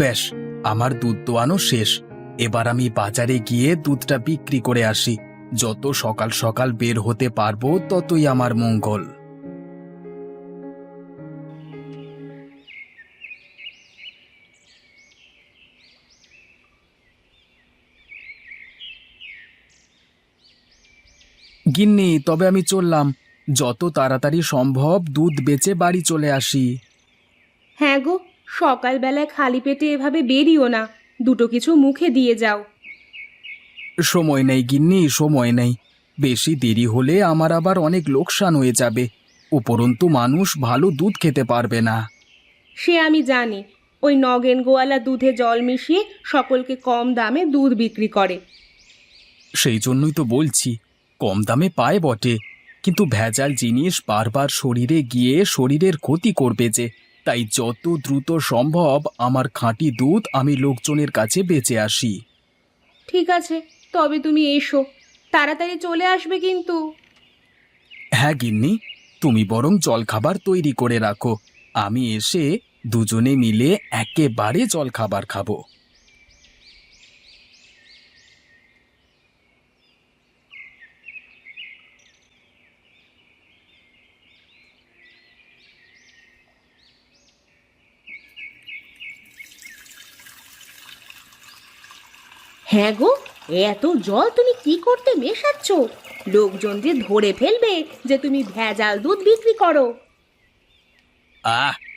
বেশ, আমার দুধ দোয়ানো শেষ। এবার আমি বাজারে গিয়ে দুধটা বিক্রি করে আসি। যত সকাল সকাল বের হতে পারবো ততই আমার মঙ্গল। গিন্নি, তবে আমি চললাম। যত তাড়াতাড়ি সম্ভব দুধ বেচে বাড়ি চলে আসি। হ্যাঁ গো, সকালবেলায় খালি পেটে এভাবে বেরিও না, দুটো কিছু মুখে দিয়ে যাও। সময় নেই গিন্নি, সময় নেই। বেশি দেরি হলে আমার আবার অনেক লোকসান হয়ে যাবে। উপরন্তু মানুষ ভালো দুধ খেতে পারবে না। সে আমি জানি, ওই নগেন গোয়ালা দুধে জল মিশিয়ে সকলকে কম দামে দুধ বিক্রি করে। সেই জন্যই তো বলছি, কম দামে পায় বটে, কিন্তু ভেজাল জিনিস বারবার শরীরে গিয়ে শরীরের ক্ষতি করবে যে। তাই যত দ্রুত সম্ভব আমার খাঁটি দুধ আমি লোকজনের কাছে বেচে আসি। ঠিক আছে, তবে তুমি এসো, তাড়াতাড়ি চলে আসবে কিন্তু। হ্যাঁ গিন্নি, তুমি বরং জলখাবার তৈরি করে রাখো। আমি এসে দুজনে মিলে একেবারে জলখাবার খাবো। হ্যাঁ গো, এত জল তুমি কি করতে মেশাচ্ছ? লোকজন যে ধরে ফেলবে যে তুমি ভেজাল দুধ বিক্রি করো।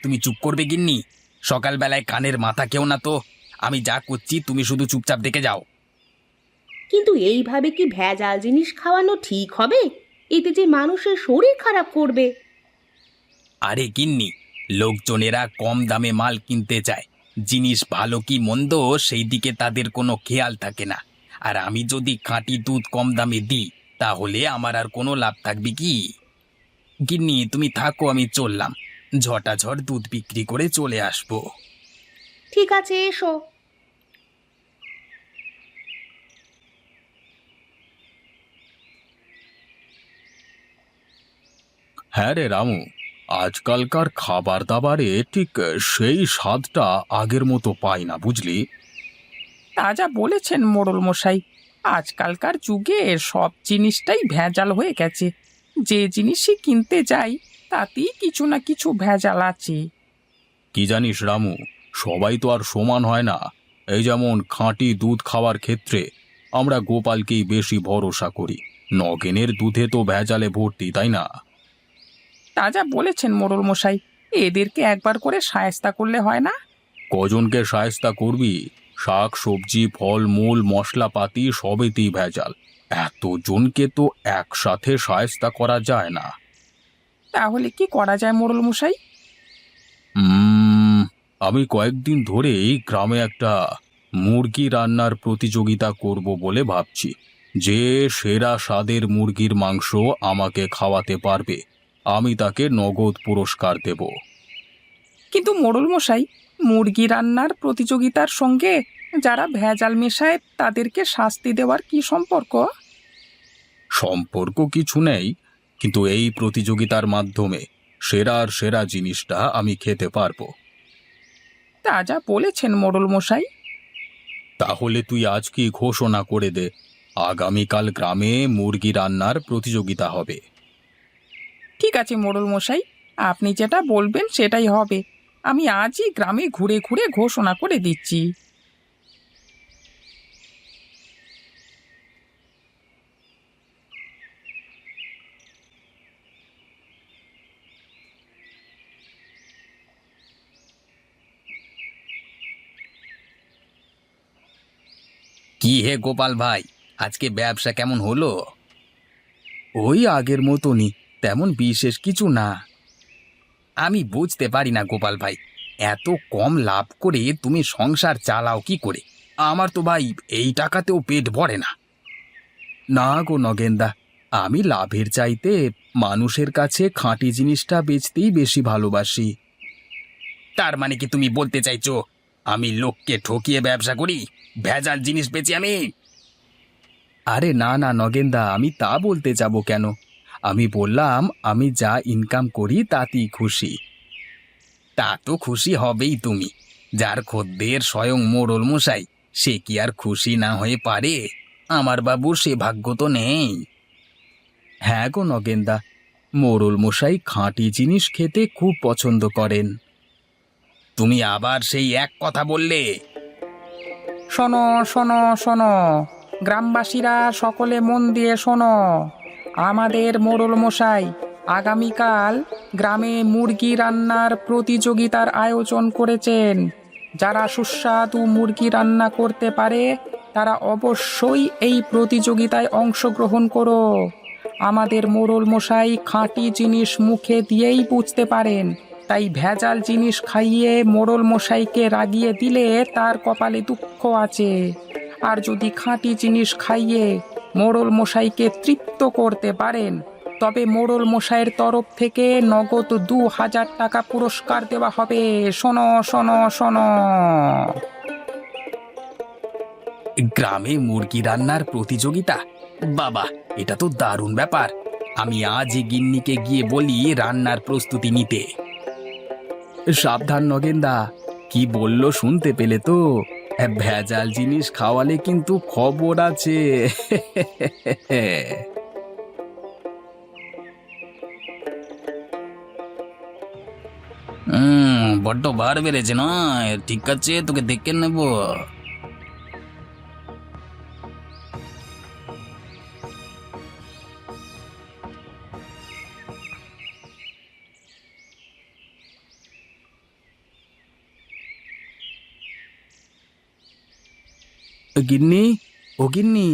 তুমি চুপ করবে গিন্নি? সকালবেলায় কানের মাথা কেউ না তো। আমি যা করছি তুমি শুধু চুপচাপ দেখে যাও। কিন্তু এইভাবে কি ভেজাল জিনিস খাওয়ানো ঠিক হবে? এতে যে মানুষের শরীর খারাপ করবে। আরে গিন্নি, লোকজনেরা কম দামে মাল কিনতে চায়। জিনিস ভালো কি মন্দ সেই দিকে তাদের কোনো খেয়াল থাকে না। আর আমি যদি খাঁটি দুধ কম দামে দিই, তাহলে আমার আর কোনো লাভ থাকবে কি? গিন্নি তুমি থাকো, আমি চললাম। ঝটাঝট দুধ বিক্রি করে চলে আসবো। ঠিক আছে, এসো। হ্যাঁ রে রামু, আজকালকার খাবার দাবারে ঠিক সেই স্বাদটা আগের মতো পাই না, বুঝলি? তা যা বলেছেন মোড়ল মশাই, আজকালকার যুগে সব জিনিসটাই ভেজাল হয়ে গেছে। যে জিনিসই কিনতে যাই তাতেই কিছু না কিছু ভেজাল আছে। কি জানিস রামু, সবাই তো আর সমান হয় না। এই যেমন খাঁটি দুধ খাওয়ার ক্ষেত্রে আমরা গোপালকেই বেশি ভরসা করি। নগেনের দুধে তো ভেজালে ভর্তি, তাই না? তা যা বলেছেন মোড়ল মশাই, এদেরকে একবার করে শায়েস্তা করলে হয় না? কজনকে শায়েস্তা করবি? শাক সবজি ফলমূল মশলাপাতি সবেতেই ভেজাল। এতজনকে তো একসাথে শায়েস্তা করা যায় না। তাহলে কি করা যায় মোড়ল মশাই? উম, আমি কয়েকদিন ধরেই গ্রামে একটা মুরগি রান্নার প্রতিযোগিতা করব বলে ভাবছি। যে সেরা স্বাদের মুরগির মাংস আমাকে খাওয়াতে পারবে, আমি তাকে নগদ পুরস্কার দেব। কিন্তু মোড়ল মশাই, মুরগি রান্নার প্রতিযোগিতার সঙ্গে যারা ভেজাল মেশায় তাদেরকে শাস্তি দেওয়ার কি সম্পর্ক? সম্পর্ক কিছু নেই, কিন্তু এই প্রতিযোগিতার মাধ্যমে সেরার সেরা জিনিসটা আমি খেতে পারবো। তা যা বলেছেন মোড়ল মশাই। তাহলে তুই আজকেই ঘোষণা করে দে, আগামীকাল গ্রামে মুরগি রান্নার প্রতিযোগিতা হবে। ঠিক আছে মোড়ল মশাই, আপনি যেটা বলবেন সেটাই হবে। আমি আজই গ্রামে ঘুরে ঘুরে ঘোষণা করে দিচ্ছি। কি হে গোপাল ভাই, আজকে ব্যবসা কেমন হলো? ওই আগের মতনই, তেমন বিশেষ কিছু না। আমি বুঝতে পারি না গোপাল ভাই, এত কম লাভ করে তুমি সংসার চালাও কি করে? আমার তো ভাই এই টাকাতেও পেট ভরে না। না গো নগেনদা, আমি লাভের চাইতে মানুষের কাছে খাঁটি জিনিসটা বেচতেই বেশি ভালোবাসি। তার মানে কি তুমি বলতে চাইছো আমি লোককে ঠকিয়ে ব্যবসা করি, ভেজাল জিনিস বেচি আমি? আরে না না নগেনদা, আমি তা বলতে যাব কেন? আমি বললাম আমি যা ইনকাম করি তাতেই খুশি। তা তো খুশি হবেই তুমি, যার খদ্দের স্বয়ং মোড়ল মশাই, সে কি আর খুশি না হয়ে পারে? আমার বাবুর সে ভাগ্য তো নেই। হ্যাঁ গো নগেনদা, মোড়ল মশাই খাঁটি জিনিস খেতে খুব পছন্দ করেন। তুমি আবার সেই এক কথা বললে? শোনো শোনো শোনো, গ্রামবাসীরা সকলে মন দিয়ে শোনো। আমাদের মোড়ল মশাই আগামীকাল গ্রামে মুরগি রান্নার প্রতিযোগিতার আয়োজন করেছেন। যারা সুস্বাদু মুরগি রান্না করতে পারে তারা অবশ্যই এই প্রতিযোগিতায় অংশগ্রহণ করো। আমাদের মোড়ল মশাই খাঁটি জিনিস মুখে দিয়েই বুঝতে পারেন, তাই ভেজাল জিনিস খাইয়ে মোড়ল মশাইকে রাগিয়ে দিলে তার কপালে দুঃখ আছে। আর যদি খাঁটি জিনিস খাইয়ে মোড়ল মশাইকে তৃপ্ত করতে পারেন, তবে মোড়ল মশাইয়ের তরফ থেকে নগদ 2000 টাকা পুরস্কার দেওয়া হবে। শোনো শোনো শোনো। গ্রামে মুরগি রান্নার প্রতিযোগিতা? বাবা, এটা তো দারুণ ব্যাপার। আমি আজই গিন্নিকে গিয়ে বলি রান্নার প্রস্তুতি নিতে। সাবধান নগেনদা, কি বললো শুনতে পেলে তো? ভেজাল জিনিস খাওয়ালে কিন্তু খবর আছে। বড্ড বার বেড়েছে না? ঠিক আছে, তোকে দেখে নেব। গিন্নি, ও গিন্নি,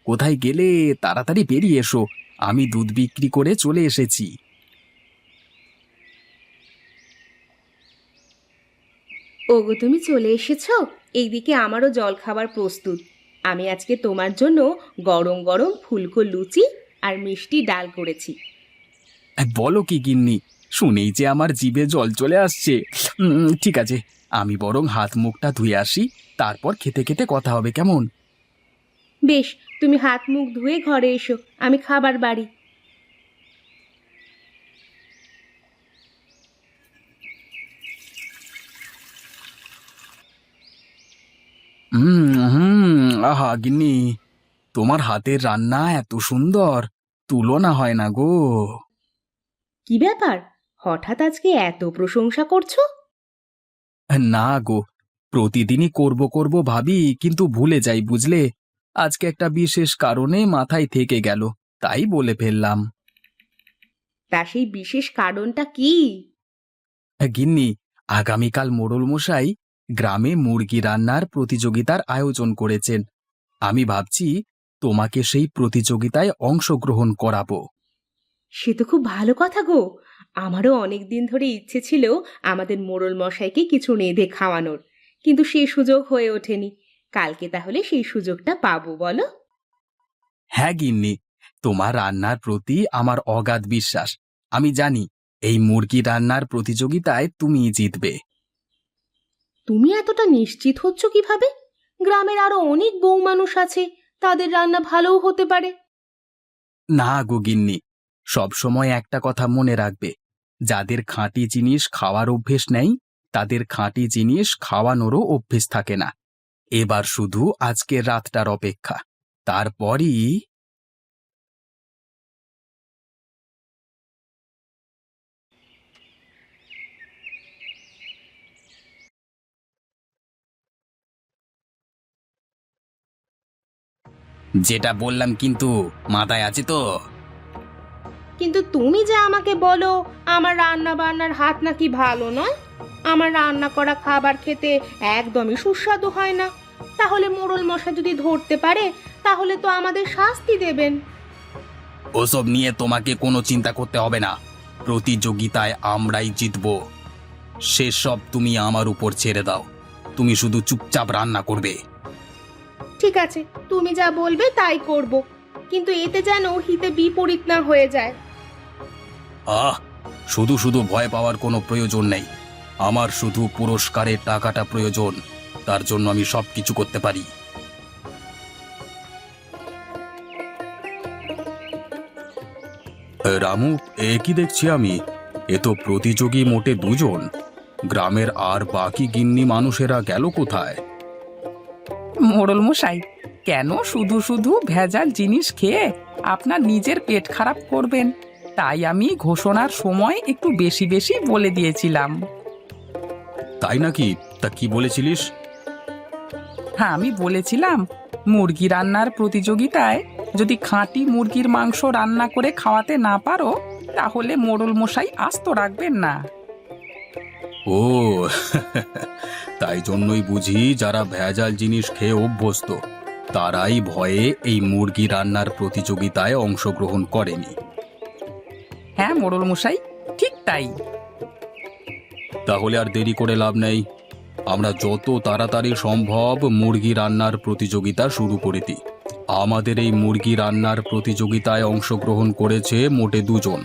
কোথায় গেলে? তাড়াতাড়ি বেরিয়ে এসো, আমি দুধ বিক্রি করে চলে এসেছি। ওগো, তুমি চলে এসেছো? এইদিকে আমারও জল খাবার প্রস্তুত। আমি আজকে তোমার জন্য গরম গরম ফুলকো লুচি আর মিষ্টি ডাল করেছি। বলো কি গিন্নি, শুনেই যে আমার জিভে জল চলে আসছে। ঠিক আছে, আমি বরং হাত মুখটা ধুয়ে আসি, তারপর খেতে খেতে কথা হবে, কেমন? বেশ, তুমি হাত মুখ ধুয়ে ঘরে এসো, আমি খাবার বাড়ি। আহা গিন্নি, তোমার হাতের রান্না এত সুন্দর, তুলনা হয় না গো। কি ব্যাপার, হঠাৎ আজকে এত প্রশংসা করছো? না গো, প্রতিদিনই করব করব ভাবি, কিন্তু ভুলে যাই বুঝলে। আজকে একটা বিশেষ কারণে মাথায় থেকে গেল, তাই বলে ফেললাম। তা সেই বিশেষ কারণটা কি? গিন্নি, আগামীকাল মোড়ল মশাই গ্রামে মুরগি রান্নার প্রতিযোগিতার আয়োজন করেছেন। আমি ভাবছি তোমাকে সেই প্রতিযোগিতায় অংশগ্রহণ করাবো। সে তো খুব ভালো কথা গো। আমারও অনেক দিন ধরে ইচ্ছে ছিল আমাদের মোড়ল মশাইকে কিছু রেঁধে খাওয়ানোর, কিন্তু সেই সুযোগ হয়ে ওঠেনি। কালকে তাহলে সেই সুযোগটা পাবো, বলো? হ্যাঁ গিন্নি, তোমার রান্নার প্রতি আমার অগাধ বিশ্বাস। আমি জানি এই মুরগি রান্নার প্রতিযোগিতায় তুমি জিতবে। তুমি এতটা নিশ্চিত হচ্ছ কিভাবে? গ্রামের আরো অনেক বউ মানুষ আছে, তাদের রান্না ভালোও হতে পারে। না গো গিন্নি, সবসময় একটা কথা মনে রাখবে, যাদের খাঁটি জিনিস খাওয়ার অভ্যেস নেই, তাদের খাঁটি জিনিস খাওয়ানোরও অভ্যেস থাকে না। এবার শুধু আজকের রাতটার অপেক্ষা, তারপরই। যেটা বললাম কিন্তু মাথায় আছে তো? কিন্তু তুমি যে আমাকে বলো আমার রান্না বান্নার হাত নাকি ভালো নয়, আমার রান্না করা খাবার খেতে একদমই সুস্বাদু হয় না, তাহলে মোড়ল মশাই যদি ধরতে পারে তাহলে তো আমাদের শাস্তি দেবেন। ওসব নিয়ে তোমাকে কোনো চিন্তা করতে হবে না, প্রতিযোগিতায় আমরাই জিতব। সেসব তুমি আমার উপর ছেড়ে দাও, তুমি শুধু চুপচাপ রান্না করবে। ঠিক আছে, তুমি যা বলবে তাই করব, কিন্তু এতে যেন হিতে বিপরীত না হয়ে যায়। আহ, শুধু শুধু ভয় পাওয়ার কোনো প্রয়োজন নেই। আমার শুধু পুরস্কারের টাকাটা প্রয়োজন, তার জন্য আমি সবকিছু করতে পারি। রামু, এ কি দেখছি আমি? এ তো প্রতিযোগী মোটে দুজন। গ্রামের আর বাকি গিন্নি মানুষেরা গেল কোথায়? মোড়ল মশাই, কেন শুধু শুধু ভেজাল জিনিস খেয়ে আপনার নিজের পেট খারাপ করবেন? তাই আমি ঘোষণার সময় একটু বেশি বেশি বলে দিয়েছিলাম। তাই নাকি? তা কি বলেছিলিস? হ্যাঁ, আমি বলেছিলাম মুরগি রান্নার প্রতিযোগিতায় যদি খাঁটি মুরগির মাংস রান্না করে খাওয়াতে না পারো, তাহলে মোড়ল মশাই আস্ত রাখবেন না। ও তাই জন্যই বুঝি যারা ভেজাল জিনিস খেয়ে অভ্যস্ত তারাই ভয়ে এই মুরগি রান্নার প্রতিযোগিতায় অংশগ্রহণ করেনি। হ্যাঁ মোড়ল মশাই, ঠিক তাই। তাহলে আর দেরি করে লাভ নেই, আমরা যত তাড়াতাড়ি সম্ভব মুরগি রান্নার প্রতিযোগিতা শুরু করে দিই। আমাদের এই মুরগি রান্নার প্রতিযোগিতায় অংশগ্রহণ করেছে মোটে দুজন,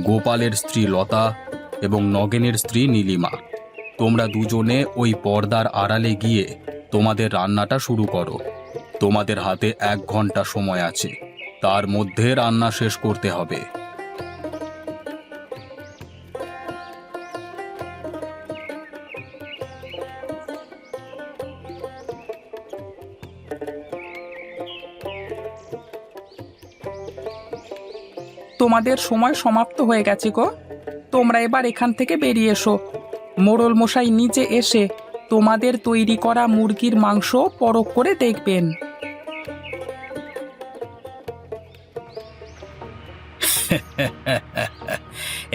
গোপালের স্ত্রী লতা এবং নগেনের স্ত্রী নীলিমা। তোমরা দুজনে ওই পর্দার আড়ালে গিয়ে তোমাদের রান্নাটা শুরু করো। তোমাদের হাতে 1 ঘন্টা সময় আছে, তার মধ্যে রান্না শেষ করতে হবে। তোমাদের সময় সমাপ্ত হয়ে গেছে গো। তোমরা এবার এখান থেকে বেরিয়ে এসো। মোড়ল মশাই নিজে এসে তোমাদের তৈরি করা মুরগির মাংস পরখ করে দেখবেন।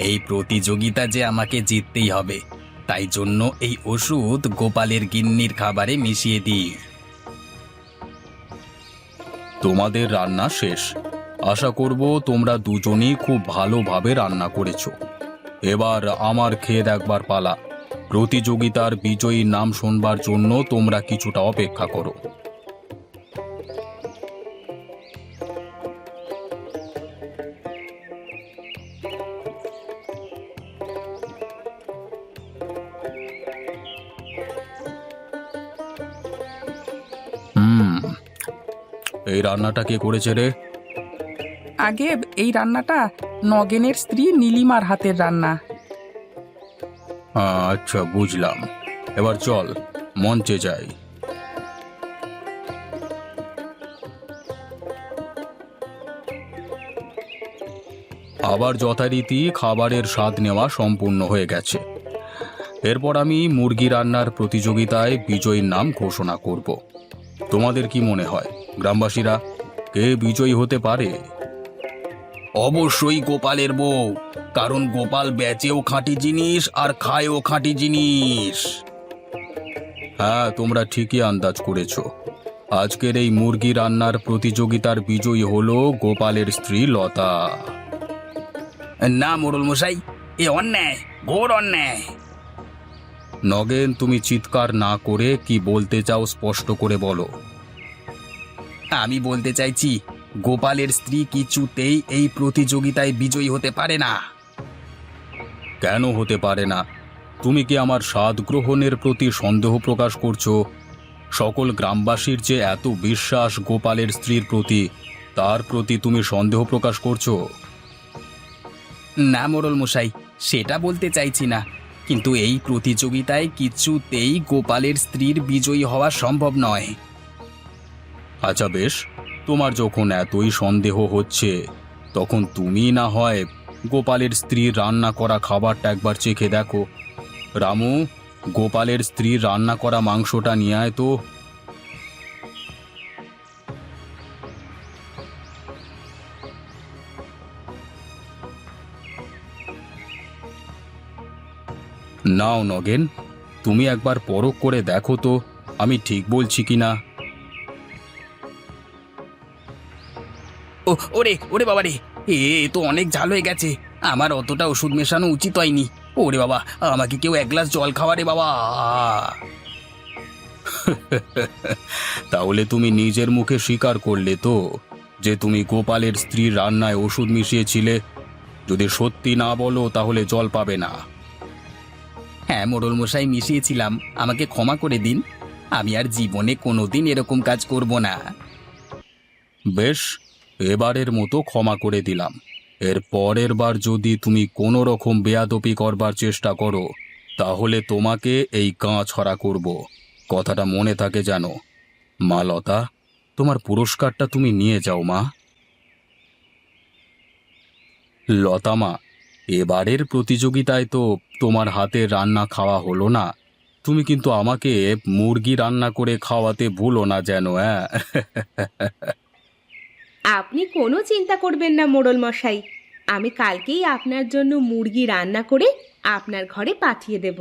এই প্রতিযোগিতা যে আমাকে জিততেই হবে, তাই জন্য এই ওষুধ গোপালের গিন্নির খাবারে মিশিয়ে দিই। তোমাদের রান্না শেষ। আশা করব তোমরা দুজনেই খুব ভালোভাবে রান্না করেছো। এবার আমার খেয়ে দেখবার পালা। প্রতিযোগিতার বিজয়ীর নাম শুনবার জন্য তোমরা কিছুটা অপেক্ষা করো। এই রান্নাটা কে করেছে রে? আগে এই রান্নাটা নগেনের স্ত্রী নীলিমার হাতের রান্না। আচ্ছা, বুঝলাম। এবার চল মঞ্চে যাই। আবার যথারীতি খাবারের স্বাদ নেওয়া সম্পূর্ণ হয়ে গেছে। এরপর আমি মুরগি রান্নার প্রতিযোগিতায় বিজয়ীর নাম ঘোষণা করব। তোমাদের কি মনে হয় গ্রামবাসীরা, কে বিজয়ী হতে পারে? অবশ্যই গোপালের বউ, কারণ গোপাল বেচেও খাঁটি জিনিস আর খায়ও খাঁটি জিনিস। হ্যাঁ, তোমরা ঠিকই আন্দাজ করেছ। আজকের এই মুরগি রান্নার প্রতিযোগিতার বিজয়ী হলো গোপালের স্ত্রী লতা। না মোড়ল মশাই, এ অন্যায়, ঘোর অন্যায়। নগেন, তুমি চিৎকার না করে কি বলতে চাও স্পষ্ট করে বলো। আমি বলতে চাইছি, গোপালের স্ত্রী কিছুতেই এই প্রতিযোগিতায় বিজয়ী হতে পারে না। কেন হতে পারে না? তুমি কি আমার স্বাদ গ্রহণের প্রতি সন্দেহ প্রকাশ করছো? সকল গ্রামবাসীর যে এত বিশ্বাস গোপালের স্ত্রীর প্রতি, তার প্রতি তুমি সন্দেহ প্রকাশ করছো? না মোড়ল মশাই, সেটা বলতে চাইছি না, কিন্তু এই প্রতিযোগিতায় কিছুতেই গোপালের স্ত্রীর বিজয়ী হওয়া সম্ভব নয়। আচ্ছা বেশ, তোমার যখন এতই সন্দেহ হচ্ছে, তখন তুমি না হয় গোপালের স্ত্রীর রান্না করা খাবারটা একবার চেখে দেখো। রামু, গোপালের স্ত্রীর রান্না করা মাংসটা নিয়ে আয় তো। নাও নগেন, তুমি একবার পরখ করে দেখো তো আমি ঠিক বলছি কিনা। ওরে ওরে বাবা রে, এ তো অনেক ঝাল হয়ে গেছে। আমার অতটা ওষুধ মেশানো উচিত হয়নি। ওরে বাবা, আমাকে কেউ 1 গ্লাস জল খাওয়া রে বাবা। তাহলে তুমি নিজের মুখে স্বীকার করলে তো যে তুমি গোপালের স্ত্রীর রান্নায় ওষুধ মিশিয়েছিলে। যদি সত্যি না বলো তাহলে জল পাবে না। হ্যাঁ মোড়ল মশাই, মিশিয়েছিলাম, আমাকে ক্ষমা করে দিন। আমি আর জীবনে কোনোদিন এরকম কাজ করব না। বেশ, এবারের মতো ক্ষমা করে দিলাম। এর পরের বার যদি তুমি কোনো রকম বেয়াদপি করবার চেষ্টা করো, তাহলে তোমাকে এই গা ছড়া করব, কথাটা মনে থাকে জানো। মা লতা, তোমার পুরস্কারটা তুমি নিয়ে যাও মা। লতা মা, এবারের প্রতিযোগিতায় তো তোমার হাতের রান্না খাওয়া হলো না। তুমি কিন্তু আমাকে মুরগি রান্না করে খাওয়াতে ভুলো না যেন, হ্যাঁ? আপনি কোনো চিন্তা করবেন না মোড়ল মশাই, আমি কালকেই আপনার জন্য মুরগি রান্না করে আপনার ঘরে পাঠিয়ে দেব।